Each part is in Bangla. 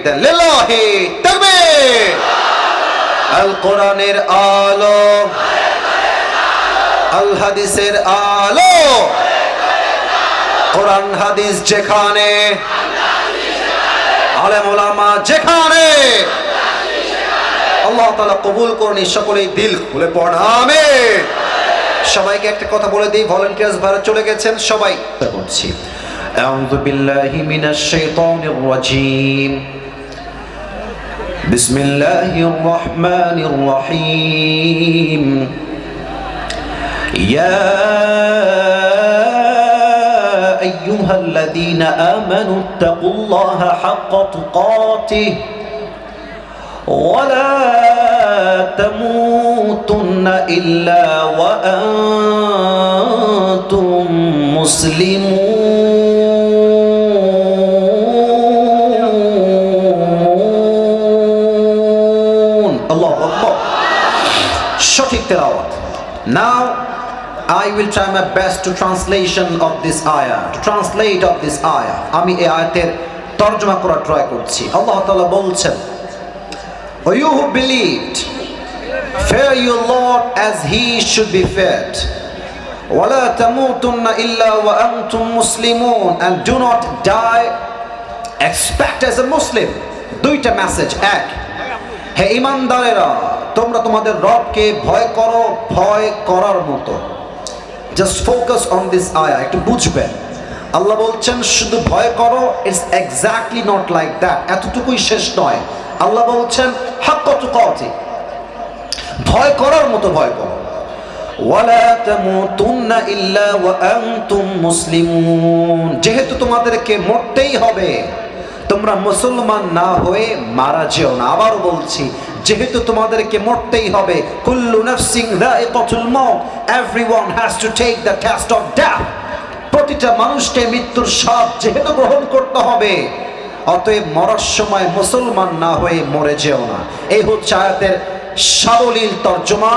দেন। লিল্লাহি তাকবীর। আল কোরআনের আলো, আল হাদিসের আলো, কোরআন হাদিস যেখানে, আলেম ওলামা যেখানে, আল্লাহ তাআলা কবুল করুন। সকলেই দিল খুলে পড়া আমিন। সবাইকে একটা কথা বলে দিই, ভলান্টিয়ার্স ভাড়া চলে গেছেন, সবাই করছি। আউযু বিল্লাহি মিনাশ শাইতানির রাজীম। বিসমিল্লাহির রহমানির রহিম। ইয়া আইয়ুহাল্লাযীনা আমানু তাকুল্লাহা হাক্কা তুকাতিহি ولا تموتن إلا وأنتم مسلمون. الله أكبر. সঠিক তেলাওয়াত। Now I will try my best to translation of this ayah, to translate of this ayah. আমি এই আয়াতের তরজমা করার ট্রাই করছি। আল্লাহ তাআলা বলছেন, O you who believed, fear your Lord as he should be feared. وَلَا تَمُوتُنَّ إِلَّا وَأَنْتُمْ مُسْلِمُونَ. And do not die except as a Muslim. দুইটা মেসেজ এক। হে ঈমানদারেরা, তোমরা তোমাদের রবকে ভয় করো ভয় করার মতো। Just focus on this ayah, একটু বুঝবেন। আল্লাহ বলছেন শুধু ভয় করো, it's exactly not like that, এতটুকুই শেষ নয়। আল্লাহ বলছেন হাক্কা তুকাতি, ভয় করার মতো ভয় করো। ওয়ালা তামুতুন্না ইল্লা ওয়া আনতুম মুসলিমুন, যেহেতু তোমাদেরকে মরতেই হবে, তোমরা মুসলমান না হয়ে মারা যেও না। আবার বলছি, যেহেতু তোমাদেরকে মরতেই হবে, কুল্লু নাফসিন যায়িকাতুল মাউত, everyone has to take the test of death, প্রতিটা মানুষকে মৃত্যুর স্বাদ যেহেতু গ্রহণ করতে হবে, অতএব মরার সময় মুসলমান না হয়ে মরে যেও না। এই হচ্ছে আয়াতের সাবলীল তর্জমা,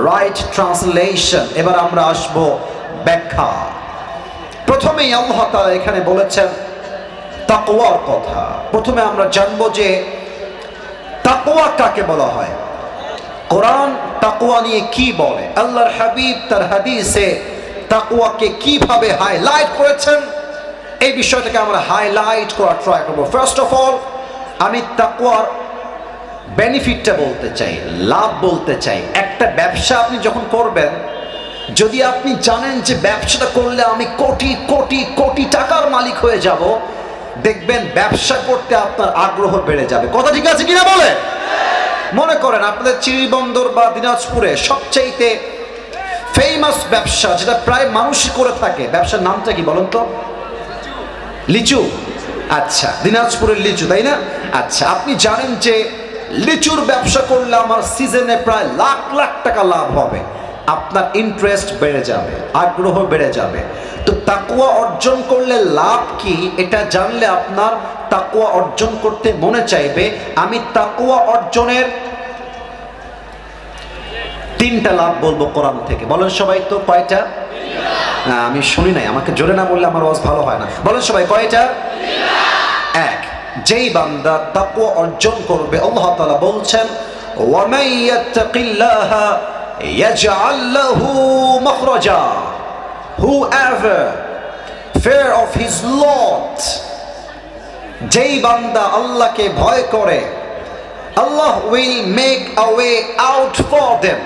রাইট ট্রান্সলেশন। এবার আমরা আসব ব্যাখ্যা। প্রথমেই আল্লাহ তাআলা এখানে বলেছেন তাকওয়ার কথা। প্রথমে আমরা জানব যে তাকওয়া কাকে বলা হয়, কোরআন তাকওয়া নিয়ে কি বলে, আল্লাহর হাবিব তার হাদিসে তাকওয়াকে কিভাবে হাইলাইট করেছেন, এই বিষয়টাকে আমরা হাইলাইট করার ট্রাই করব। ফার্স্ট অফ অল আমি তাকওয়ার বেনিফিটটা বলতে চাই, লাভ বলতে চাই। একটা ব্যবসা আপনি যখন করবেন, যদি আপনি জানেন যে ব্যবসাটা করলে আমি কোটি কোটি কোটি টাকার মালিক হয়ে যাব, দেখবেন ব্যবসা করতে আপনার আগ্রহ বেড়ে যাবে। কথা ঠিক আছে কিনা বলে? মনে করেন আপনাদের চিরিবন্দর বা দিনাজপুরে সবচাইতে ফেমাস ব্যবসা যেটা প্রায় মানুষই করে থাকে, ব্যবসার নামটা কি বলুন তো? লিচু। আচ্ছা, দিনাজপুরের লিচু, তাই না? আচ্ছা, আপনি জানেন যে লিচুর ব্যবসা করলে আমার সিজনে প্রায় লাখ লাখ টাকা লাভ হবে, আপনার ইন্টারেস্ট বেড়ে যাবে, আগ্রহ বেড়ে যাবে। তো তাকওয়া অর্জন করলে লাভ কি এটা জানলে আপনার তাকওয়া অর্জন করতে মনে চাইবে। আমি তাকওয়া অর্জনের তিনটা লাভ বলবো কোরআন থেকে। বলেন সবাই তো কয়টা? না, আমি শুনি নাই, আমাকে জোরে না বললে আমার আওয়াজ ভালো হয় না। বলেন সবাই কয়টা? এক, যেই বান্দা তাকওয়া অর্জন করবে, আল্লাহ তাআলা বলছেন ওয়া মান ইয়াত্তাকিল্লাহা ইয়াজআল লাহু মাখরাজা, whoever fear of his Lord, যেই বান্দা আল্লাহকে ভয় করে, আল্লাহ will make a way out for them।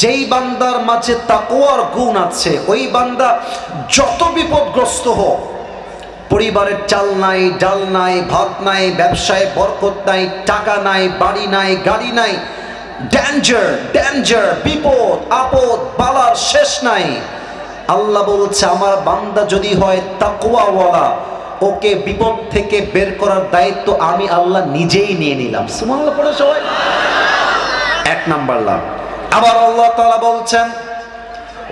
যেই বান্দার মাঝে তাকওয়ার গুণ আছে, ওই বান্দা যত বিপদগ্রস্ত হোক, পরিবারের চাল নাই, ডাল নাই, ভাত নাই, ব্যবসায় বরকত নাই, টাকা নাই, বাড়ি নাই, গাড়ি নাই, ডেঞ্জার ডেঞ্জার, বিপদ আপদ বালার শেষ নাই, আল্লাহ বলছে আমার বান্দা যদি হয় তাকওয়াওয়ালা, ওকে বিপদ থেকে বের করার দায়িত্ব আমি আল্লাহ নিজেই নিয়ে নিলাম। সুবহানাল্লাহ পড়ে সবাই। এক নাম্বার লাভ। আবার আল্লাহ তাআলা বলছেন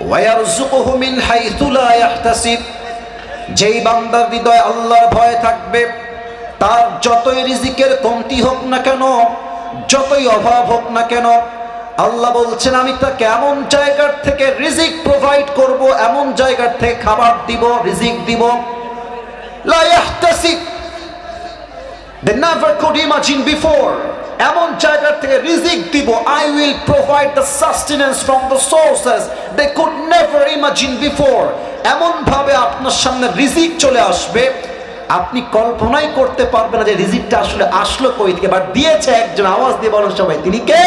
ওয়ায়ারযুকুহু মিন হাইথু লা ইয়াহতাসিব, যেই বান্দার হৃদয়ে আল্লাহর ভয় থাকবে, তার যতই রিজিকের কমতি হোক না কেন, যতই অভাব হোক না কেন, আল্লাহ বলছেন আমি তাকে এমন জায়গার থেকে রিজিক প্রোভাইড করব, এমন জায়গার থেকে খাবার দিব, রিজিক দিব, লা ইয়াহতাসিব, they never could imagine before. এমন জায়গা থেকে রিজিক দিব, I will provide the sustenance from the sources they could never imagine before. এমন ভাবে আপনার সামনে রিজিক চলে আসবে, আপনি কল্পনাই করতে পারবেন না যে রিজিকটা আসলে আসলো কই থেকে, বাট দিয়েছে একজন। আওয়াজ দিয়ে বলেন সবাই, তিনি কে?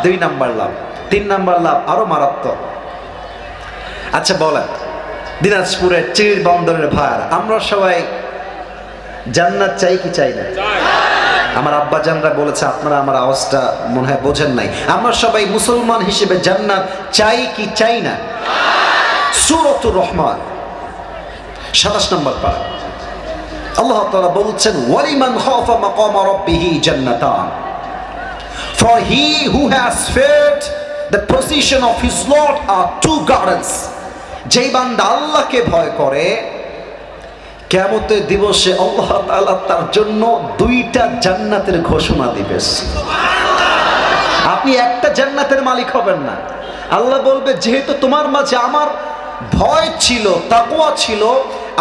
2 নাম্বার লাভ। 3 নাম্বার লাভ আরো মারাত্মক। আচ্ছা বলেন, দিনাজপুরের চিড় বন্দরের ভাইয়ারা, আমরা সবাই জান্নাত চাই কি চাই না? আমার আব্বাজানরা বলেছে, আপনারা আমার আওয়াজটা মনে হয় বোঝেন নাই। আমরা সবাই মুসলমান হিসেবে জান্নাত চাই কি চাই না? সূরাতুর রহমান 27 নম্বর পারা আল্লাহ তাআলা বলছেন, ওয়ালিমান খাফা মাকাম রাব্বিহি জান্নাতান, for he who has feared the position of his Lord are 2 gardens. যেই বান্দা আল্লাহকে ভয় করে, কিয়ামতের দিবসে আল্লাহ তাআলা তার জন্য 2টা জান্নাতের ঘোষণা দিবে। আপনি একটা জান্নাতের মালিক হবেন না। আল্লাহ বলবে, যেহেতু তোমার মাঝে আমার ভয় ছিল, তাকওয়া ছিল,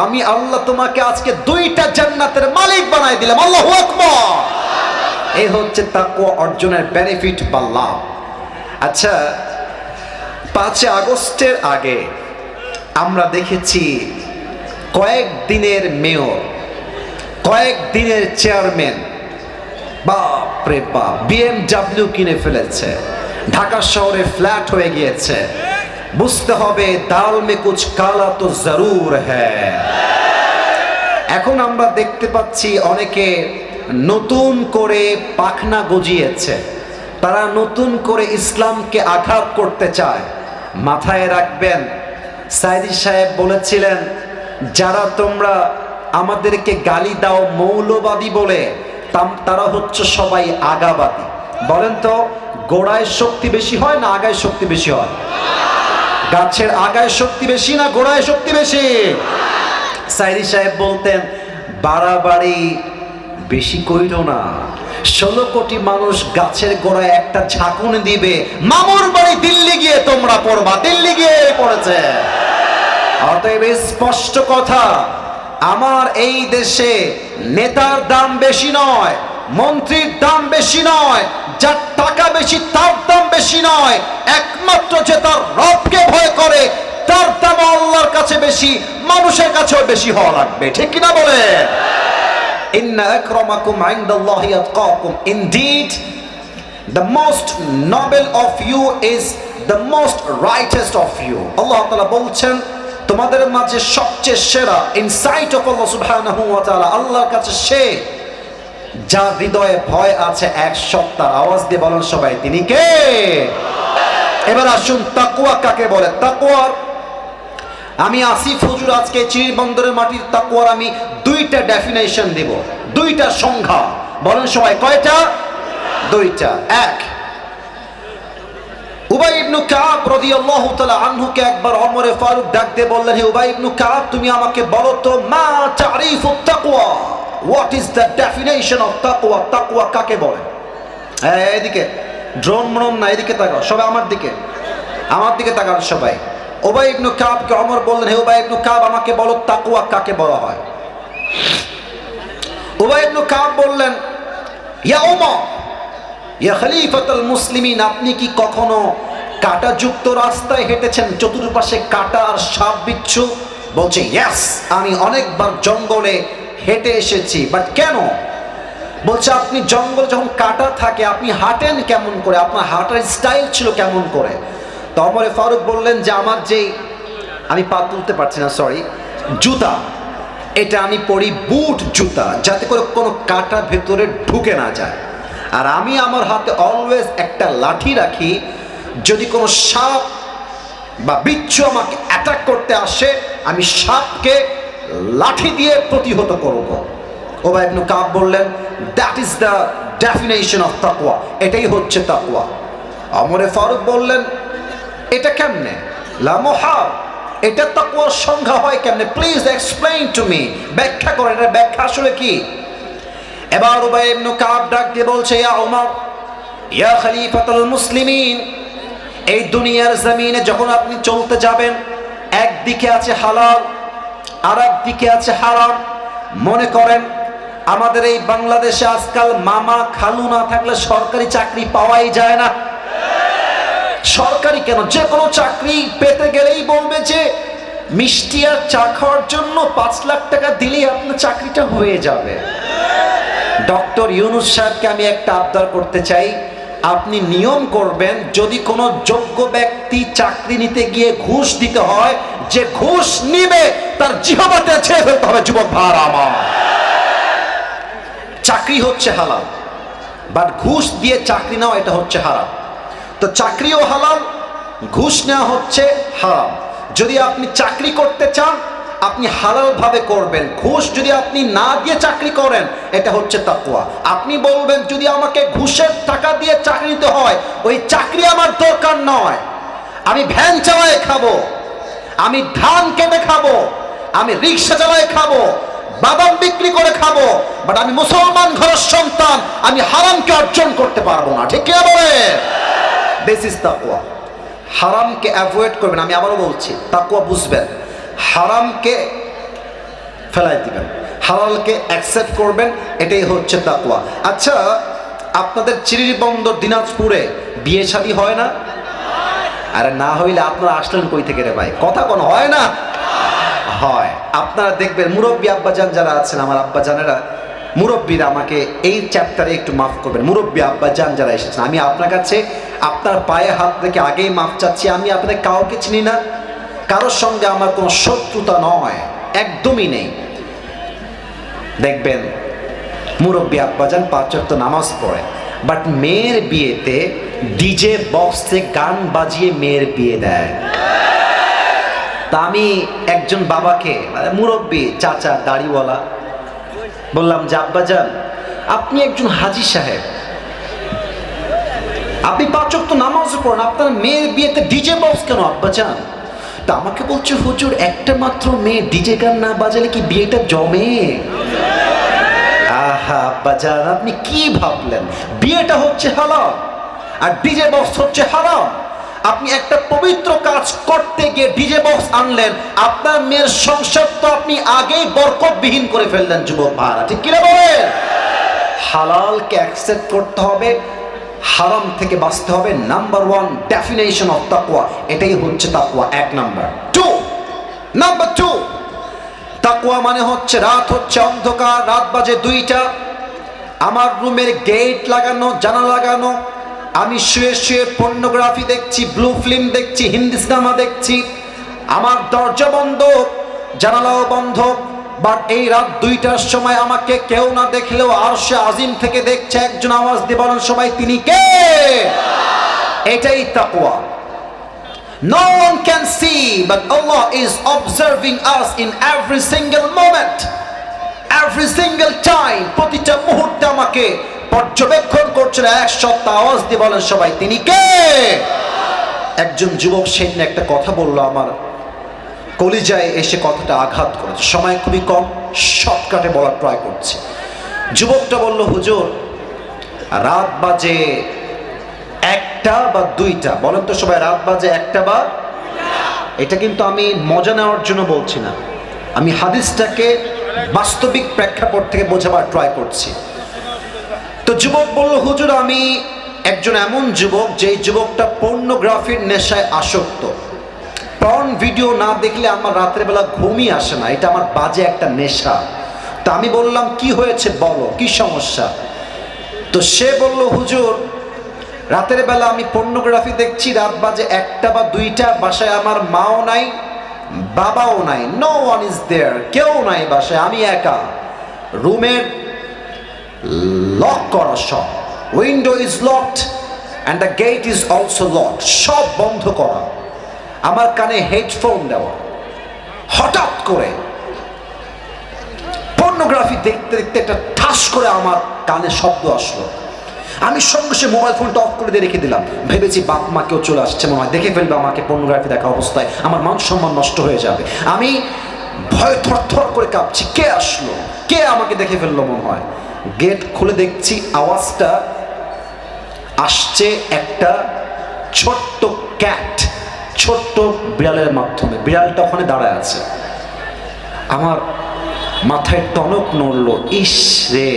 আমি আল্লাহ তোমাকে আজকে 2টা জান্নাতের মালিক বানাই দিলাম। আল্লাহু আকবার। এই হচ্ছে তাকওয়া অর্জনের বেনিফিট বা লাভ। আচ্ছা, 5 আগস্টের আগে আমরা দেখেছি কয়েকদিনের মেয়র, কয়েকদিনের চেয়ারম্যান, বাপরে বাপ, BMW কিনে ফেলেছে, ঢাকা শহরে ফ্ল্যাট হয়ে গিয়েছে। বুঝতে হবে, দাল মে কুছ কালা তো জরুর হ্যায়। এখন আমরা দেখতে পাচ্ছি অনেকে নতুন করে পাখনা গজিয়েছে, তারা নতুন করে ইসলামকে আঘাত করতে চায়। মাথায় রাখবেন, সাইদি সাহেব বলেছিলেন, যারা তোমরা আমাদেরকে গালি দাও মৌলবাদী বলে, তারা হচ্ছে সবাই আগাবাদী। বলেন তো, গোড়ায় শক্তি বেশি হয় না আগায় শক্তি বেশি হয়? গাছের আগায় শক্তি বেশি না গোড়ায় শক্তি বেশি? সাইদি সাহেব বলতেন, বাড়াবাড়ি বেশি কইরো না, 16 কোটি মানুষ গাছের গোড়ায় একটা ঝাঁকুনি দিবে, মামুর বাড়ি দিল্লি গিয়ে তোমরা পড়বা, দিল্লি গিয়ে পড়েছে। অতএব স্পষ্ট কথা, আমার এই দেশে নেতার দাম বেশি নয়, মন্ত্রীর দাম বেশি নয়, যার টাকা বেশি তার দাম বেশি নয়, একমাত্র যে তার রবকে ভয় করে তার দাম আল্লাহর কাছে বেশি, মানুষের কাছেও বেশি হওয়া লাগবে। ঠিক কিনা বলেন? ইন্না আকরামাকুম ইনদাল্লাহি আতকাকুম, indeed the most noble of you is the most righteous of you. আল্লাহ তাআলা বলছেন, তোমাদের মাঝে সবচেয়ে সেরা ইনসাইট অফ আল্লাহ সুবহানাহু ওয়া তাআলা, আল্লাহর কাছে সে যার হৃদয়ে ভয় আছে 1 সপ্তাহ। আওয়াজ দিয়ে বলেন সবাই, তিনি কে? এবার আসুন, তাকওয়া কাকে বলে? তাকওয়া, আমি আসিফ হুজুর আজকে চিরবন্দরের মাটির তাকওয়ার আমি 2টা ডেফিনেশন দেব, 2টা সংজ্ঞা। বলেন সবাই, কয়টা? 2টা। 1, উবাই ইবনে কাব রাদিয়াল্লাহু তাআলা আনহুকে একবার ওমর ফারুক ডাক দিয়ে বললেন, হে উবাই ইবনে কাব, তুমি আমাকে বলো তো, মা তারিফুত তাকওয়া, what is the definition of তাকওয়া? তাকওয়া কাকে বলে? এদিকে ড্রোন মরম না, এদিকে তাকাও সবাই, আমার দিকে, আমার দিকে তাকান সবাই। উবাই ইবনে কাবকে ওমর বললেন, হে উবাই ইবনে কাব, আমাকে বলো তাকওয়া কাকে বলা হয়? উবাই ইবনে কাব বললেন, ইয়া ওমর, ইয়া খলিফাতুল মুসলিমিন, আপনি কি কখনো কাঁটাযুক্ত রাস্তায় হেঁটেছেন, চতুর্পাশে কাঁটা আর সাপ বিচ্ছু? বলছে, ইয়েস, আমি অনেকবার জঙ্গলে হেঁটে এসেছি। বাট কেন? বলছে, আপনি জঙ্গল যখন কাঁটা থাকে আপনি হাঁটেন কেমন করে, আপনার হাঁটার স্টাইল ছিল কেমন করে? তো ওমর ফারুক বললেন যে, আমার যেই, আমি পা তুলতে পারছি না, সরি, জুতা, এটা আমি পরি বুট জুতা, যাতে করে কোনো কাঁটা ভেতরে ঢুকে না যায়। আর আমি আমার হাতে অলওয়েজ একটা লাঠি রাখি, যদি কোনো সাপ বা বিচ্ছু আমাকে অ্যাটাক করতে আসে, আমি সাপকে লাঠি দিয়ে প্রতিহত করব। উবাই ইবনে কাব বললেন, that is the definition of তাকওয়া, এটাই হচ্ছে তাকওয়া। ওমর ফারুক বললেন, এটা কেমনে? লা মুহাল, এটা তাকওয়ার সংজ্ঞা হয় কেমনে? প্লিজ এক্সপ্লেইন টু মি, ব্যাখ্যা করেন, এর ব্যাখ্যা আসলে কি? এবার উবাই ইবনে কাব ডাক দিয়ে বলছে, ইয়া ওমর, ইয়া খলিফাতুল মুসলিমিন, এই দুনিয়ার জমিনে যখন আপনি চলতে যাবেন, একদিকে আছে হালাল আর একদিকে আছে হারাম। মনে করেন আমাদের এই বাংলাদেশে আজকাল মামা খালু না থাকলে সরকারি চাকরি পাওয়াই যায় না। সরকারি কেন, যে কোনো চাকরি পেতে গেলেই বলবে যে মিষ্টি আর চা খাওয়ার জন্য 5 লাখ টাকা দিলেই আপনার চাকরিটা হয়ে যাবে। ডক্টর ইউনূস সাহেবকে আমি একটা আবদার করতে চাই, আপনি নিয়ম করবেন যদি কোনো যোগ্য ব্যক্তি চাকরি নিতে গিয়ে ঘুষ দিতে হয়, যে ঘুষ নিবে তার জিহ্বাতে ছেড়ে ফেলতে হবে। যুবক ভাইরা আমার, চাকরি হচ্ছে হালাল, বাট ঘুষ দিয়ে চাকরি নেওয়া এটা হচ্ছে হারাম। তো চাকরিও হালাল, ঘুষ নেওয়া হচ্ছে হারাম। যদি আপনি চাকরি করতে চান আপনি হালাল ভাবে করবেন। ঘুষ যদি আপনি না দিয়ে চাকরি করেন এটা হচ্ছে তাকওয়া। আপনি বলবেন যদি আমাকে ঘুষের টাকা দিয়ে চাকরি নিতে হয়, ওই চাকরি আমার দরকার নয়, আমি ভ্যান চালায় খাবো, আমি ধান কেটে খাবো, আমি রিক্সা চালায় খাবো, বাদাম বিক্রি করে খাবো, বাট আমি মুসলমান ঘরের সন্তান, আমি হারামকে অর্জন করতে পারবো না। ঠিক কি বলে? দিস ইজ তাকওয়া। হারামকে অ্যাভয়েড করবেন। আমি আবারও বলছি, তাকওয়া বুঝবেন, হারামকে ফেলাই দিবেন, হালালকে অ্যাকসেপ্ট করবেন, এটাই হচ্ছে তাকওয়া। আচ্ছা, আপনাদের চিরিরবন্দর দিনাজপুরে বিয়ে শাদী হয় না? আরে না হইলে আপনারা আসলেন কই থেকে রে ভাই? কথা কোন হয় না? হয়। আপনারা দেখবেন মুরব্বী আব্বাজান যারা আছেন, আমার আব্বাজানেরা, মুরব্বীরা, আমাকে এই চ্যাপ্টারে একটু মাফ করবেন। মুরব্বী আব্বাজান যারা এসেছেন, আমি আপনার কাছে আপনার পায়ে হাত রেখে আগেই মাফ চাচ্ছি। আমি আপনাদের কাউকে চিনি না, কারোর সঙ্গে আমার কোনো শত্রুতা নয়, একদমই নেই। দেখবেন মুরব্বী আব্বাজান 5 ওয়াক্ত নামাজ পড়ে, বাট মেয়ের বিয়েতে ডিজে বক্সে গান বাজিয়ে মেয়ের বিয়ে দেয়। তা আমি একজন বাবাকে, মুরব্বী চাচা দাড়িওয়ালা, বললাম যে আব্বাজান আপনি একজন হাজী সাহেব, আপনি 5 ওয়াক্ত নামাজ পড়েন, আপনার মেয়ের বিয়েতে ডিজে বক্স কেন আব্বাজান? তা আমাকে বলছে হুজুর একটা মাত্র মেয়ে, ডিজে গান না বাজালে কি বিয়েটা জমে? আহা আব্বাজান আপনি কি ভাবলেন? বিয়েটা হচ্ছে হালাল আর ডিজে বক্স হচ্ছে হারাম। আপনি একটা পবিত্র কাজ করতে গিয়ে ডিজে বক্স আনলেন, আপনার মেয়ের সংসার তো আপনি আগেই বরকতবিহীন করে ফেললেন। যুবক ভাইরা, ঠিক কিনা বলেন? হালালকে অ্যাকসেপ্ট করতে হবে, হারাম থেকে বাঁচতে হবে। নাম্বার 1 ডেফিনেশন অফ তাকওয়া, এটাই হচ্ছে তাকওয়া। 1 নাম্বার। নাম্বার 2, তাকওয়া মানে হচ্ছে রাত হচ্ছে অন্ধকার, রাত বাজে 2টা, আমার রুমের গেট লাগানো, জানালা লাগানো, আমি শুয়ে শুয়ে পর্নোগ্রাফি দেখছি, ব্লু ফিল্ম দেখছি, হিন্দি সিনেমা দেখছি, আমার দরজা বন্ধ, জানালাও বন্ধ, বাট এই রাত 2টার সময় আমাকে কেউ না দেখলেও আরশে আজিম থেকে দেখছে একজন, আওয়াজ দিয়ে বলেন সবাই তিনি কে? এটাই তাকওয়া। No one can see, but Allah is observing us in every single moment, every single time. প্রতিটা মুহূর্তে আমাকে পর্যবেক্ষণ করছেন। 1 সপ্তাহ আওয়াজ দিয়ে বলেন সবাই তিনি কে? একজন যুবক সেদিন একটা কথা বলল, আমার কলিজায় এসে কথাটা আঘাত করেছে। সময় খুবই কম, শর্টকাটে বলার ট্রাই করছি। যুবকটা বলল হুজুর রাত বাজে 1টা বা 2টা, বলেন তো সবাই রাত বাজে 1টা বা 2টা। এটা কিন্তু আমি মজা নেওয়ার জন্য বলছি না, আমি হাদিসটাকে বাস্তবিক প্রেক্ষাপট থেকে বোঝাবার ট্রাই করছি। তো যুবক বলল হুজুর আমি একজন এমন যুবক যেই যুবকটা পর্নোগ্রাফির নেশায় আসক্ত, পর্ন ভিডিও না দেখলে আমার রাতের বেলা ঘুমই আসে না, এটা আমার বাজে একটা নেশা। তা আমি বললাম কি হয়েছে বলো, কি সমস্যা? তো সে বলল হুজুর রাতের বেলা আমি পর্নোগ্রাফি দেখছি, রাত বাজে 1টা বা 2টা, বাসায় আমার মাও নাই বাবাও নাই, নো ওয়ান ইজ দেয়ার, কেউ নাই বাসায়, আমি একা, রুমের লক করা, সব window is locked and the gate is also locked, সব বন্ধ করা, আমার কানে হেডফোন দেওয়া। হঠাৎ করে পর্নোগ্রাফি দেখতে দেখতে একটা ঠাস করে আমার কানে শব্দ আসলো। আমি সঙ্গে সঙ্গে মোবাইল ফোনটা অফ করে দিয়ে রেখে দিলাম। ভেবেছি বাপ মা কেউ চলে আসছে, মনে হয় দেখে ফেলবে আমাকে পর্নোগ্রাফি দেখা অবস্থায়, আমার মান সম্মান নষ্ট হয়ে যাবে। আমি ভয়ে থরথর করে কাঁপছি, কে আসলো, কে আমাকে দেখে ফেললো মনে হয়। গেট খুলে দেখছি আওয়াজটা আসছে একটা ছোট্ট ক্যাট, ছোট্ট বিড়ালের মাধ্যমে। বিড়ালটা ওখানে দাঁড়ায় আছে। আমার মাথায় টনক নড়ল, ইস রে,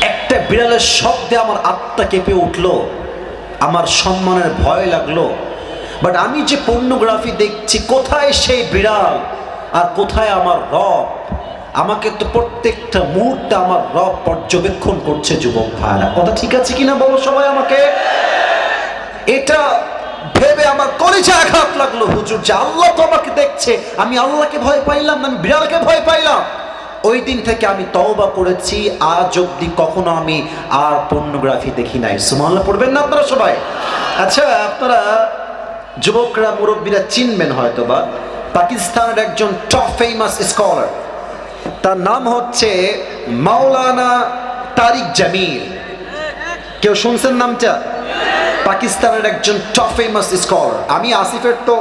একটা বিড়ালের শব্দে আমার আত্মা কেঁপে উঠলো, আমার সম্মানের ভয় লাগলো। বাট আমি যে পর্নোগ্রাফি দেখছি, কোথায় সেই বিড়াল আর কোথায় আমার রব? আমাকে তো প্রত্যেকটা মুহূর্তে আমার রব পর্যবেক্ষণ করছে। যুবক ভাইরা, কথা ঠিক আছে কিনা বলো সবাই আমাকে। এটা ভেবে আমার কলিজা আঘাত লাগলো, হুজুর যে আল্লাহ তো আমাকে দেখছে, আমি আল্লাহকে ভয় পাইলাম না, আমি বিড়ালকে ভয় পাইলাম। ওই দিন থেকে আমি তওবা করেছি, আজ অব্দি কখনো আমি আর পর্নোগ্রাফি দেখি নাই। সুবহানাল্লাহ পড়বেন না আপনারা সবাই? আচ্ছা, আপনারা যুবকরা মুরব্বীরা চিনবেন হয়তো বা, পাকিস্তানের একজন টপ ফেমাস স্কলার, তার নাম হচ্ছে মাওলানা তারিক জামিল। কেউ শুনছেন নামটা? পাকিস্তানের একজন টপ ফেমাস স্কলার। আমি আসিফের তো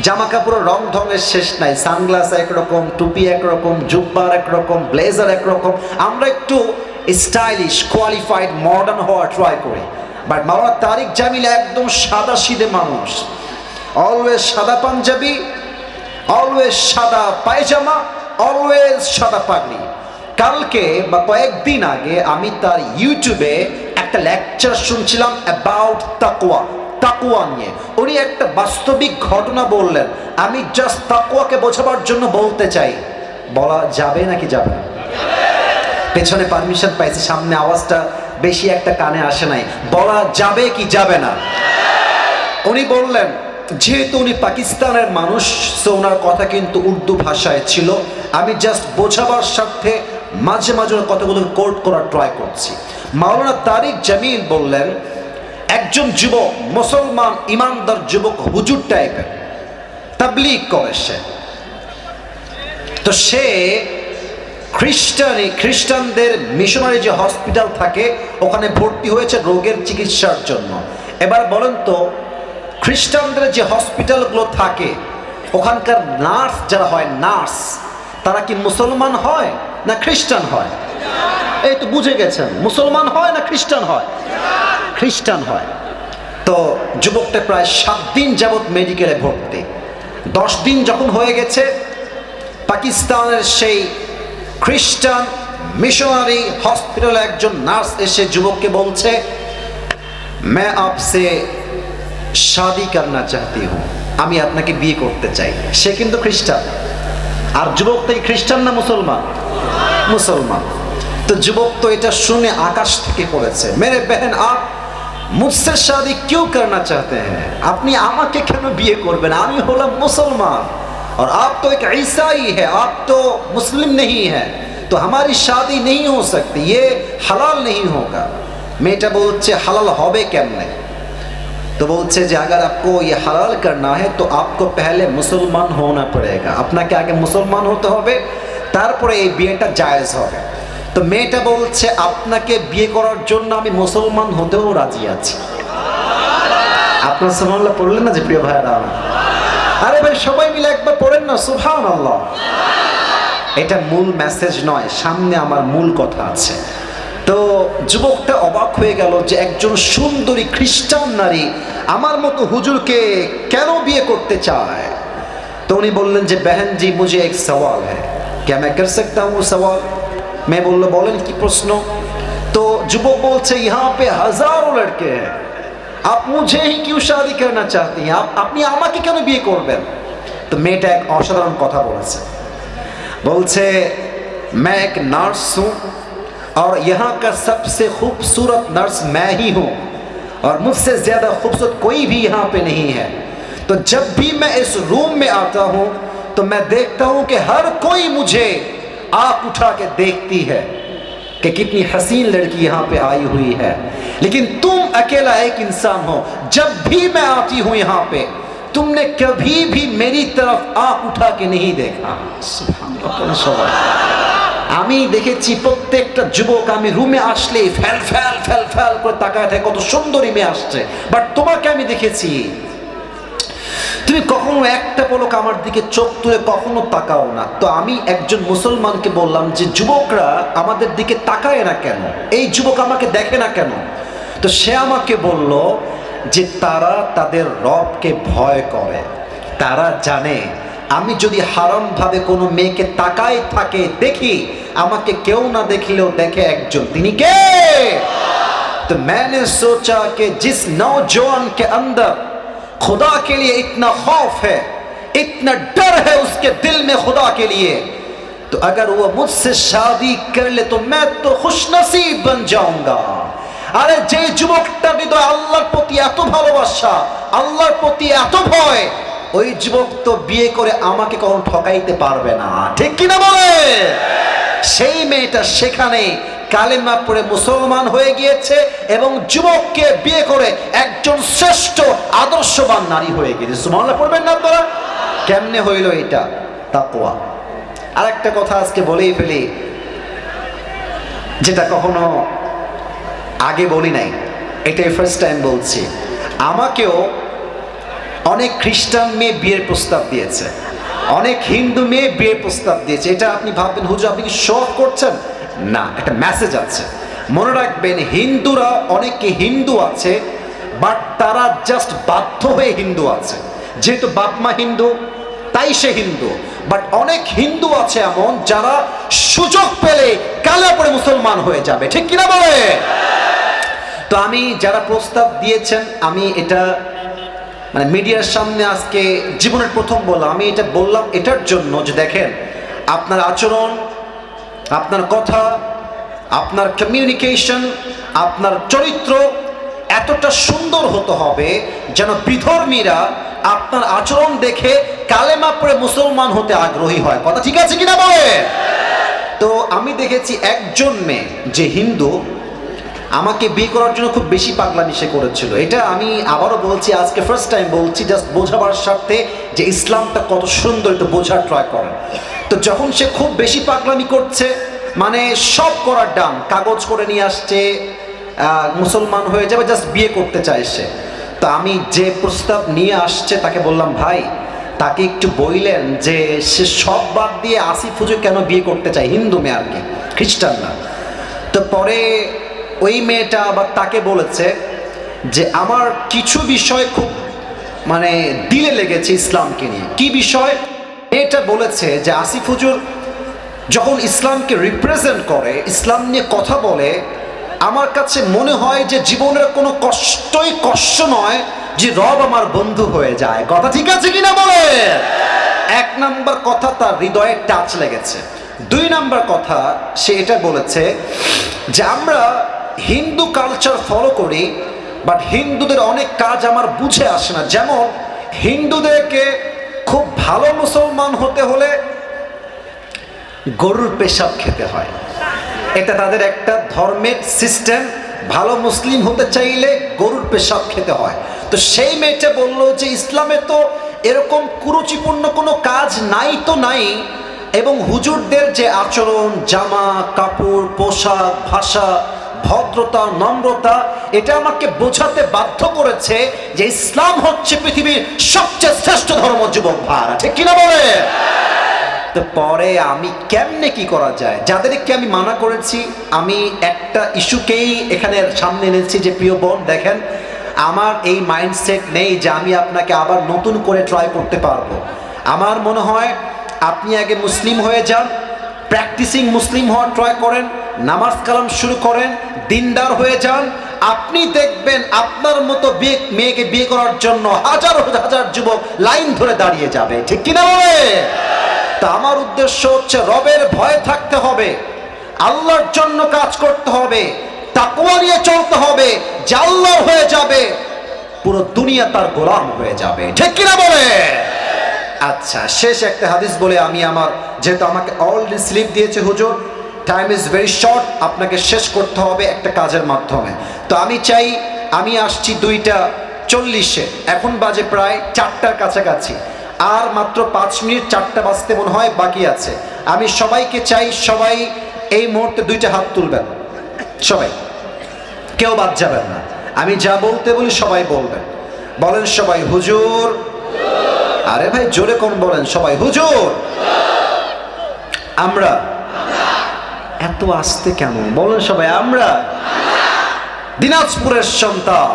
জামা কাপড়ের রং ঢঙের শেষ নাই, সানগ্লাস একরকম, টুপি একরকম, জুব্বার একরকম, ব্লেজার একরকম। আমরা একটু স্টাইলিশ, কোয়ালিফাইড, মডার্ন হওয়ার ট্রাই করি। বাট মাওলানা তারিক জামিল একদম সাদা সিধে মানুষ, অলওয়েজ সাদা পাঞ্জাবি, অলওয়েজ সাদা পায়জামা, অলওয়েজ সাদা পাগড়ি। কালকে বা কয়েকদিন আগে আমি তার ইউটিউবে একটা লেকচার শুনছিলাম অ্যাবাউট তাকওয়া, তাকওয়া নিয়ে। উনি একটা বাস্তবিক ঘটনা বললেন, আমি জাস্ট তাকওয়াকে বোঝাবার জন্য বলতে চাই। বলা যাবে নাকি যাবে না? পেছনে পারমিশন পাইছি, সামনে আওয়াজটা বেশি একটা কানে আসে নাই। বলা যাবে কি যাবে না? উনি বললেন, যেহেতু উনি পাকিস্তানের মানুষ, সো ওনার কথা কিন্তু উর্দু ভাষায় ছিল। আমি জাস্ট বোঝাবার স্বার্থে মাঝে মাঝে কথাগুলো কোট করার ট্রাই করছি। মাওলানা তারিক জামিল বললেন, একজন যুবক, মুসলমান ইমানদার যুবক, হুজুর টাইপের, তাবলীগ করে সে। তো সে খ্রিস্টানদের মিশনারি যে হসপিটাল থাকে ওখানে ভর্তি হয়েছে রোগের চিকিৎসার জন্য। এবার বলেন তো, খ্রিস্টানদের যে হসপিটালগুলো থাকে ওখানকার নার্স যারা হয়, নার্স, তারা কি মুসলমান হয় না খ্রিস্টান হয়? এই তো বুঝে গেছেন, মুসলমান হয় না খ্রিস্টান হয়? খ্রিস্টান হয়। তো যুবকটা প্রায় 7 দিন যাবৎ মেডিকেলে ভর্তি। 10 দিন যখন হয়ে গেছে, পাকিস্তানের সেই খ্রিস্টান মিশনারি হসপিটালে একজন নার্স এসে যুবককে বলছে, मैं आपसे শাদি করনা চাহতি হুঁ, আমি আপনাকে বিয়ে করতে চাই। সে কিন্তু খ্রিস্টান, আর যুবক তো খ্রিস্টান না মুসলমান? মুসলমান। তো যুবক তো এটা শুনে আকাশ থেকে পড়েছে, মেরে বহন আপ মুঝসে শাদি কিউ করনা চাহতে হ্যাঁ, আপনি আমাকে কেন বিয়ে করবেন? আমি হলাম মুসলমান और आप तो एक ईसाई है, आप तो मुस्लिम नहीं है, तो हमारी शादी नहीं हो सकती, ये हलाल नहीं होगा। मेटा बोलছে হালাল হবে কেমনে? तो बोलছে যে अगर आपको ये हलाल करना है तो आपको पहले मुसलमान होना पड़ेगा, আপনাকে আগে মুসলমান হতে হবে, তারপরে এই বিয়েটা জায়েজ হবে। তো মেয়েটা বলছে, আপনাকে বিয়ে করার জন্য আমি মুসলমান হতেও রাজি আছি। আপনার সুবহানাল্লাহ পড়লেন না যে প্রিয় ভাইরা? আরে ভাই সবাই মিলে একবার পড়েন না সুবহানাল্লাহ। এটা মূল মেসেজ নয়, সামনে আমার মূল কথা আছে। তো যুবকটা অবাক হয়ে গেল যে একজন সুন্দরী খ্রিস্টান নারী আমার মতো হুজুরকে কেন বিয়ে করতে চায়। তো উনি বললেন যে बहन जी मुझे एक सवाल है, क्या मैं कर सकता हूँ सवाल? মেয়ে বলল, বলেন কি প্রশ্ন? তো যুবক বলছে, यहाँ पे हजारों लड़के हैं, आप मुझे ही क्यों शादी करना चाहती हैं, আপনি আমাকে কেন বিয়ে করবেন? তো মেয়েটা এক অসাধারণ কথা বলেছে, বলছে मैं एक नर्स हूँ और यहाँ का सबसे खूबसूरत नर्स मैं ही हूँ और मुझसे ज़्यादा खूबसूरत कोई भी यहाँ पे नहीं है। तो जब भी मैं इस रूम में आता हूँ तो मैं देखता हूँ कि हर कोई मुझे आँख उठा के देखती है कि कितनी हसीन लड़की यहाँ पे आई हुई है, लेकिन तुम अकेला एक इंसान हो, जब भी मैं आती हूँ यहाँ पे तुमने कभी भी मेरी तरफ आँख उठा के नहीं देखा। আমি দেখেছি প্রত্যেকটা যুবক আমি রুমে আসলে ফ্যাল ফ্যাল ফ্যাল ফ্যাল করে তাকায় থাকে, কত সুন্দরী মেয়ে আসছে। বাট তোমাকে আমি দেখেছি, তুমি কখনো একটা পলক আমার দিকে চোখ তুলে কখনো তাকাও না। তো আমি একজন মুসলমানকে বললাম যে যুবকরা আমাদের দিকে তাকায় না কেন, এই যুবক আমাকে দেখে না কেন? তো সে আমাকে বলল যে তারা তাদের রবকে ভয় করে, তারা জানে আমি যদি হারাম ভাবে কোনো মেয়েকে তাকায় থাকে দেখি, আমাকে কেউ না দেখলেও দেখে একজন, তিনি কে? तो मैंने सोचा कि जिस नौजवान के अंदर खुदा के लिए इतना खौफ है, इतना डर है उसके दिल में खुदा के लिए, तो अगर वो मुझसे शादी कर ले तो मैं तो खुशनसीब बन जाऊंगा। আরে যে যুবকটা হৃদয় আল্লাহর প্রতি এত ভালোবাসা, আল্লাহর প্রতি এত ভয়, ওই যুবক তো বিয়ে করে আমাকে কখনো ঠকাইতে পারবে না, ঠিক কিনা বলে? সেই মেয়েটা সেখানে কালেমা পড়ে মুসলমান হয়ে গিয়েছে এবং যুবককে বিয়ে করে একজন শ্রেষ্ঠ আদর্শবান নারী হয়ে গিয়েছে। সুবহানাল্লাহ পড়বেন না আপনারা? কেমনে হইল এটা? তাকওয়া। আর একটা কথা আজকে বলেই ফেলি, যেটা কখনো আগে বলি নাই, এটাই ফার্স্ট টাইম বলছি। আমাকেও অনেক খ্রিস্টান মেয়ে বিয়ের প্রস্তাব দিয়েছে, অনেক হিন্দু মেয়ে বিয়ের প্রস্তাব দিয়েছে। এটা আপনি ভাববেন হুজুর আপনি কি শো অফ করছেন? না, একটা মেসেজ আছে। মনে রাখবেন, হিন্দুরা, অনেকে হিন্দু আছে বাট তারা জাস্ট বাধ্য হয়ে হিন্দু আছে, যেহেতু বাপ মা হিন্দু তাই সে হিন্দু। বাট অনেক হিন্দু আছে এমন যারা সুযোগ পেলে কালেমা পড়ে মুসলমান হয়ে যাবে, ঠিক কিনা বলে? তো আমি যারা প্রস্তাব দিয়েছেন, আমি এটা মানে মিডিয়ার সামনে আজকে জীবনের প্রথম বললাম। আমি এটা বললাম এটার জন্য যে দেখেন, আপনার আচরণ, আপনার কথা, আপনার কমিউনিকেশন, আপনার চরিত্র এতটা সুন্দর হতে হবে যেন বিধর্মীরা আপনার আচরণ দেখে কালেমা পড়ে মুসলমান হতে আগ্রহী হয়। কথা ঠিক আছে কিনা বলে? তো আমি দেখেছি একজন মেয়ে যে হিন্দু আমাকে বিয়ে করার জন্য খুব বেশি পাগলামি সে করেছিল। এটা আমি আবারও বলছি, আজকে ফার্স্ট টাইম বলছি, জাস্ট বোঝাবার স্বার্থে যে ইসলামটা কত সুন্দর একটু বোঝার ট্রাই করেন। তো যখন সে খুব বেশি পাগলামি করছে, মানে সব করার ডান, কাগজ করে নিয়ে আসছে, মুসলমান হয়ে যাবে, জাস্ট বিয়ে করতে চায় সে। তো আমি যে প্রস্তাব নিয়ে আসছে তাকে বললাম, ভাই তাকে একটু বললেন যে সে সব বাদ দিয়ে আসিফ হুজুর কেন বিয়ে করতে চায়, হিন্দু মেয়ে আর কি, খ্রিস্টান না। তো পরে ওই মেয়েটা আবার তাকে বলেছে যে আমার কিছু বিষয় খুব মানে দিলে লেগেছে ইসলামকে নিয়ে। কি বিষয়? মেয়েটা বলেছে যে আসিফ হুজুর যখন ইসলামকে রিপ্রেজেন্ট করে, ইসলাম নিয়ে কথা বলে, আমার কাছে মনে হয় যে জীবনের কোনো কষ্টই কষ্ট নয় যে রব আমার বন্ধু হয়ে যায়। কথা ঠিক আছে কিনা বলে? এক নাম্বার কথা, তার হৃদয়ে টাচ লেগেছে। দুই নাম্বার কথা, সে এটা বলেছে যে আমরা হিন্দু কালচার ফলো করি বাট হিন্দুদের অনেক কাজ আমার বুঝে আসে না। যেমন হিন্দুদেরকে খুব ভালো মুসলমান হতে হলে গরুর পেশাব খেতে হয়, এটা তাদের একটা ধর্মের সিস্টেম। ভালো মুসলিম হতে চাইলে গরুর পেশাব খেতে হয়। তো সেই মেয়েটা বললো যে ইসলামে তো এরকম কুরুচিপূর্ণ কোনো কাজ নাই তো নাই, এবং হুজুরদের যে আচরণ, জামা কাপড়, পোশাক, ভাষা, ভদ্রতা, নম্রতা, এটা আমাকে বোঝাতে বাধ্য করেছে যে ইসলাম হচ্ছে পৃথিবীর সবচেয়ে শ্রেষ্ঠ ধর্ম। যুবক ভাড়া ঠিক কিনা বলে? তো পরে আমি কেমনে কি করা যায়, যাদেরকে আমি মানা করেছি, আমি একটা ইস্যুকেই এখানে সামনে এনেছি যে প্রিয় বোন দেখেন, আমার এই মাইন্ডসেট নেই যে আমি আপনাকে আবার নতুন করে ট্রাই করতে পারবো। আমার মনে হয় আপনি আগে মুসলিম হয়ে যান, প্র্যাকটিসিং মুসলিম হওয়ার ট্রাই করেন, নামাজ কালাম শুরু করেন, দিনদার হয়ে যান, আপনি দেখবেন আপনার মতো মেয়েকে বিয়ে করার জন্য হাজার হাজার যুবক লাইন ধরে দাঁড়িয়ে যাবে, ঠিক কিনা বলে? তা আমার উদ্দেশ্য হচ্ছে রবের ভয়ে থাকতে হবে, আল্লাহর জন্য কাজ করতে হবে, তাকওয়া নিয়ে চলতে হবে, যে আল্লাহ হয়ে যাবে পুরো দুনিয়া তার গোলাম হয়ে যাবে, ঠিক কিনা বলে? আচ্ছা, শেষ একটা হাদিস বলে আমি আমার, যেহেতু আমাকে অলরেডি স্লিপ দিয়েছে হুজুর, টাইম ইজ ভেরি শর্ট, আপনাকে শেষ করতে হবে একটা কাজের মাধ্যমে। তো আমি চাই, আমি আসছি 2:40, এখন বাজে প্রায় 4টার কাছাকাছি, আর মাত্র 5 মিনিট 4টা বাজতে মনে হয় বাকি আছে। আমি সবাইকে চাই, সবাই এই মুহূর্তে 2টা হাত তুলবেন, সবাই, কেউ বাদ যাবেন না। আমি যা বলতে বলি সবাই বলবেন। বলেন সবাই হুজুর। আরে ভাই জোরে কোন বলেন সবাই হুজুর। আমরা। এত আস্তে কেন বলেন সবাই? আমরা দিনাজপুরের সন্তান,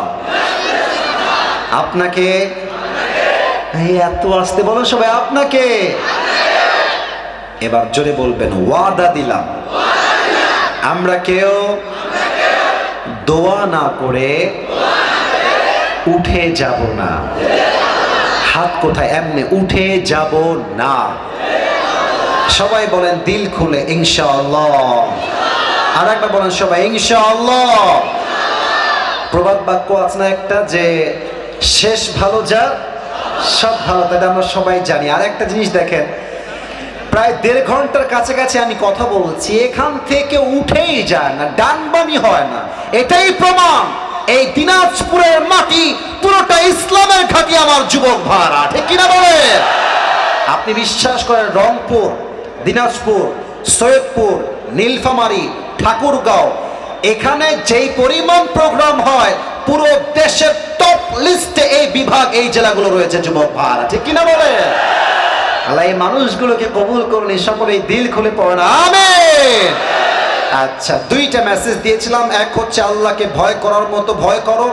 আপনাকে এই এত আসতে বলো সবাই, আপনাকে। এবার জোরে বলবেন, ওয়াদা দিলাম আমরা কেউ দোয়া না করে উঠে যাব না। হাত কোথায়? এমনি উঠে যাব না। সবাই বলেন দিল খুলে ইনশাআল্লাহ। আর একবার বলেন সবাই ইনশাআল্লাহ। প্রবাদ বাক্য আছে না একটা, যে শেষ ভালো যা সব ভালো, তাই আমরা সবাই জানি। আর একটা জিনিস দেখেন, প্রায় 1.5 ঘন্টার কাছাকাছি আমি কথা বলছি, এখান থেকে উঠেই যায় না, ডান বামই হয় না। এটাই প্রমাণ এই দিনাজপুরের মাটি পুরোটা ইসলামের ঘাঁটি আমার যুবক ভাইরা, ঠিক কিনা বলেন? আপনি বিশ্বাস করেন, রংপুর, দিনাজপুর, সৈয়দপুর, নীলফামারী, ঠাকুরগাঁও, এখানে যেই পরিমাণ প্রোগ্রাম হয়, পুরো দেশের টপ লিস্টে এই বিভাগ, এই জেলাগুলো রয়েছে যুবক ভাইরা, ঠিক কিনা বলেন? আল্লাহ এই মানুষগুলোকে কবুল করুন, সকলেই দিল খুলে পড়েন আমিন। আচ্ছা, 2টা মেসেজ দিয়েছিলাম। এক হচ্ছে আল্লাহকে ভয় করার মতো ভয় করো,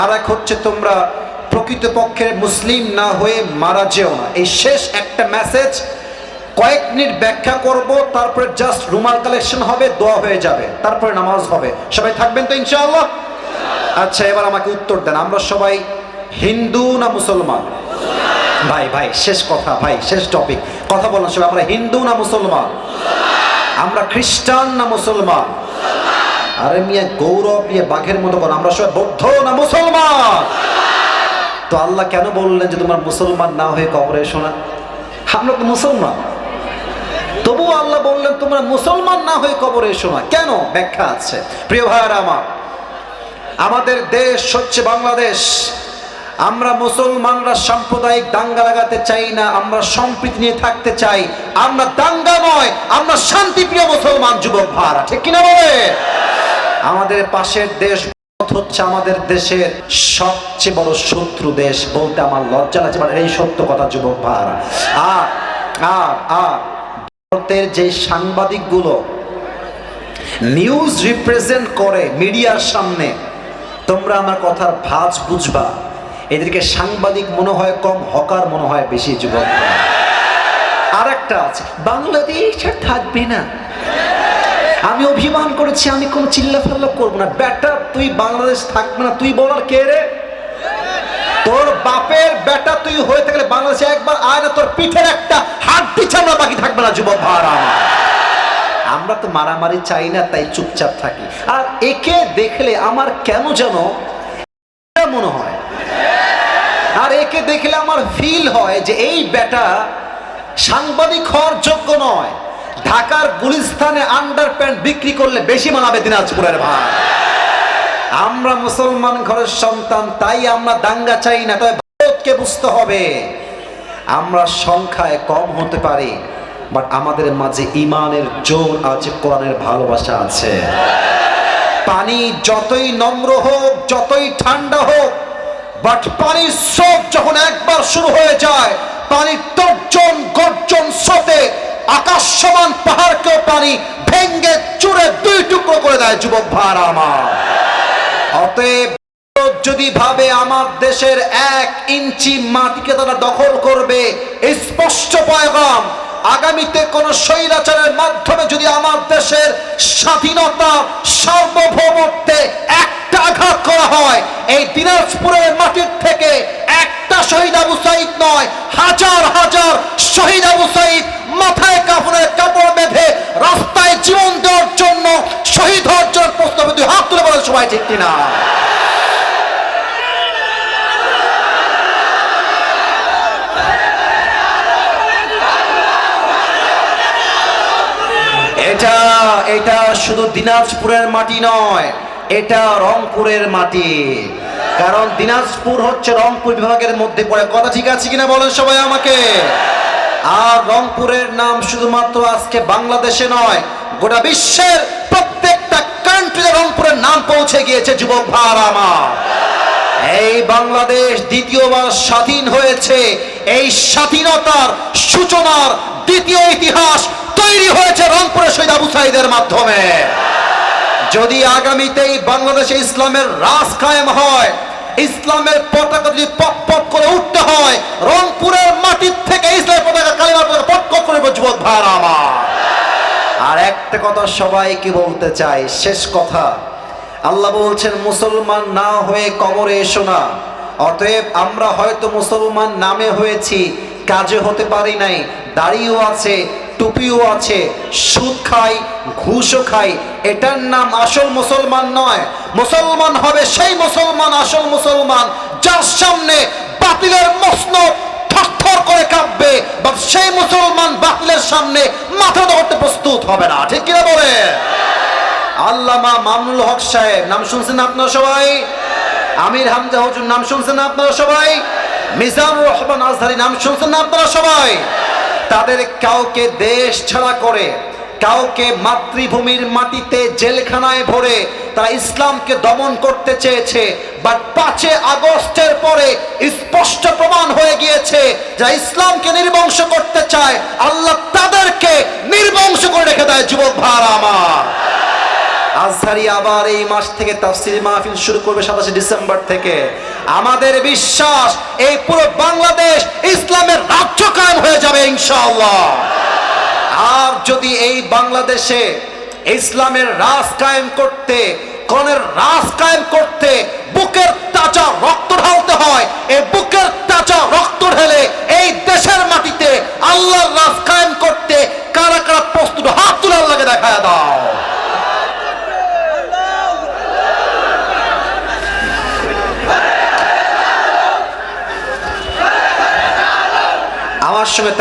আর এক হচ্ছে তোমরা প্রকৃতপক্ষের মুসলিম না হয়ে মারা যেও না। এই শেষ একটা মেসেজ কয়েক মিনিট ব্যাখ্যা করব, তারপরে জাস্ট রুমাল কালেকশন হবে, দোয়া হয়ে যাবে, তারপরে নামাজ হবে। সবাই থাকবেন তো ইনশাআল্লাহ? আচ্ছা, এবার আমাকে উত্তর দেন, আমরা সবাই হিন্দু না মুসলমান? ভাই ভাই শেষ কথা, ভাই শেষ টপিক, কথা বলেন সবাই, আমরা হিন্দু না মুসলমান? আমরা খ্রিস্টান না মুসলমান? আরে মিয়া গৌরব নিয়ে বাঘের মতো কর, আমরা সবাই বৌদ্ধ না মুসলমান? তো আল্লাহ কেন বললেন যে তোমরা মুসলমান না হয়ে কবরে এসো না? আমরা তো মুসলমান, তবুও আল্লাহ বললেন তোমরা মুসলমান না হয়ে কবরে এসো না। কেন? ব্যাখ্যা আছে। প্রিয় ভাইয়েরা আমার, আমাদের দেশ হচ্ছে বাংলাদেশ। আমরা মুসলমানরা সাম্প্রদায়িক দাঙ্গা লাগাতে চাই না, আমরা সম্প্রীতি নিয়ে থাকতে চাই। আমরা দাঙ্গা নয়, আমরা শান্তিপ্রিয় মুসলমান যুবক ভাইরা, ঠিক কিনা বলে? আমাদের পাশের দেশ হচ্ছে আমাদের দেশের সবচেয়ে বড় শত্রু দেশ, বলতে আমার লজ্জা লাগছে, এই সত্য কথা যুবক ভাইরা। আর আর আর ভারতের যে সাংবাদিকগুলো নিউজ রিপ্রেজেন্ট করে মিডিয়ার সামনে, তোমরা আমার কথার ভাঁজ বুঝবা, এদেরকে সাংবাদিক মনে হয় কম, হকার মনে হয় বেশি যুবক। আর একটা আছে, বাংলাদেশ আর থাকবে না। আমি অভিমান করেছি, আমি কোনো চিল্লাফাল্লা করবো না। বেটা তুই বাংলাদেশ থাকবে না, তুই বলার কে রে? তোর বাপের বেটা তুই হয়ে থাকলে বাংলাদেশে একবার আয় না, তোর পিঠের একটা হাড্ডি চামড়া বাকি থাকবে না যুবক ভাইরা। আমরা তো মারামারি চাই না, তাই চুপচাপ থাকি। আর একে দেখলে আমার কেন যেন মনে হয়, আর একে দেখলে আমার ফিল হয় যে এই বেটা সাংবাদিক হওয়ার যোগ্য নয়। ঢাকার গুলিস্তানে আন্ডার প্যান্ট বিক্রি করলে বেশি মানাবে দিনাজপুরের ভাই। আমরা মুসলমান ঘরের সন্তান, তাই আমরা দাঙ্গা চাই না। তবে ভারতকে বুঝতে হবে, আমরা সংখ্যায় কম হতে পারি, বাট আমাদের মাঝে ইমানের জোর আছে, কোরআনের ভালোবাসা আছে। পানি যতই নম্র হোক, যতই ঠান্ডা হোক, বাট পানির স্রোত যখন একবার শুরু হয়ে যায়, পানির তর্জন গর্জন স্রোতে আকাশ সমান পাহাড়কেও পানি ভেঙ্গে চুরে 2 টুকরো করে দেয় যুবক ভাইরা আমার। অতএব যদি ভাবে আমার দেশের 1 ইঞ্চি মাটিকে তারা দখল করবে, স্পষ্ট পয়গাম, আগামীতে কোন স্বৈরাচারের মাধ্যমে যদি আমার দেশের স্বাধীনতা সার্বভৌমত্বে একটা আঘাত করা হয়, এই দিনাজপুরের মাটির থেকে একটা শহীদ আবু সাঈদ নয়, হাজার হাজার শহীদ আবু সাঈদ মাথায় কাফনের কাপড় বেঁধে রাস্তায় জীবন দেওয়ার জন্য, শহীদ হওয়ার জন্য প্রস্তাবে 2 হাত তুলে বলেন সবাই, ঠিক কিনা? এটা শুধু দিনাজপুরের মাটি নয়, এটা রংপুরের মাটি। কারণ দিনাজপুর হচ্ছে রংপুর বিভাগের মধ্যে পড়ে। কথা ঠিক আছে কিনা বলেন সবাই আমাকে? আর রংপুরের নাম শুধুমাত্র আজকে বাংলাদেশে নয়, গোটা বিশ্বের প্রত্যেকটা কান্ট্রিতে রংপুরের নাম পৌঁছে গিয়েছে যুবক ভাইরা আমার। এই বাংলাদেশ দ্বিতীয়বার স্বাধীন হয়েছে, এই স্বাধীনতার সূচনার দ্বিতীয় ইতিহাস তৈরি হয়েছে রংপুরের শহীদ আবু সাঈদের মাধ্যমে। যদি আগামীতেই বাংলাদেশে ইসলামের রাজ কায়েম হয়, ইসলামের পতাকা যদি পপ পপ করে উঠতে হয়, রংপুরের মাটির থেকে ইসলামের পতাকা, কালিমার পতাকা পপ পপ করে যুবক ভাইরা আমার। আর একটা কথা সবাইকে বলতে চাই, শেষ কথা, আল্লাহ বলছেন মুসলমান না হয়ে কবরে এসো না। অতএব আমরা হয়তো মুসলমান নামে হয়েছি, কাজে হতে পারি নাই। দাড়িও আছে, টুপিও আছে, সুদ খাই, ঘুষও খাই, এটার নাম আসল মুসলমান নয়। মুসলমান হবে সেই মুসলমান, আসল মুসলমান যার সামনে বাতিলের মসনদ থরথর করে কাঁপবে, বা সেই মুসলমান বাতিলের সামনে মাথা ধরতে প্রস্তুত হবে না। ঠিক কিনা বলে? আল্লামা মামুনুল হক সাহেব নাম শুনছেন আপনারা সবাই? আমির হামজা হুজুর নাম শুনছেন আপনারা সবাই? মিজানুর রহমান আজহারি নাম শুনছেন না আপনারা সবাই? তাদের কাউকে দেশ ছাড়া করে, কাউকে মাতৃভূমির মাটিতে জেলখানায় ভরে তারা ইসলামকে দমন করতে চেয়েছে। বাট 5 আগস্টের পরে স্পষ্ট প্রমাণ হয়ে গিয়েছে যা ইসলামকে নির্বংশ করতে চায়, আল্লাহ তাদেরকে নির্বংশ করে রেখে দেয়। যুবক ভাইরা আমার, আজহারি আবার এই মাস থেকে তাফসীর মাহফিল শুরু করবে 27 ডিসেম্বর থেকে। আমাদের বিশ্বাস এই পুরো বাংলাদেশ ইসলামের রাজ্য কায়েম হয়ে যাবে ইনশাআল্লাহ। আর যদি এই বাংলাদেশে ইসলামের রাজ কায়েম করতে, কোরআনের রাজ কায়েম করতে বুকের তাজা রক্ত ঢালতে হয়, এই বুকের তাজা রক্ত ঢেলে এই দেশের মাটিতে আল্লাহর রাজ কায়েম করতে কারা কারা প্রস্তুত, হাত তুলে আল্লাহকে দেখায় দাও। আমার সঙ্গে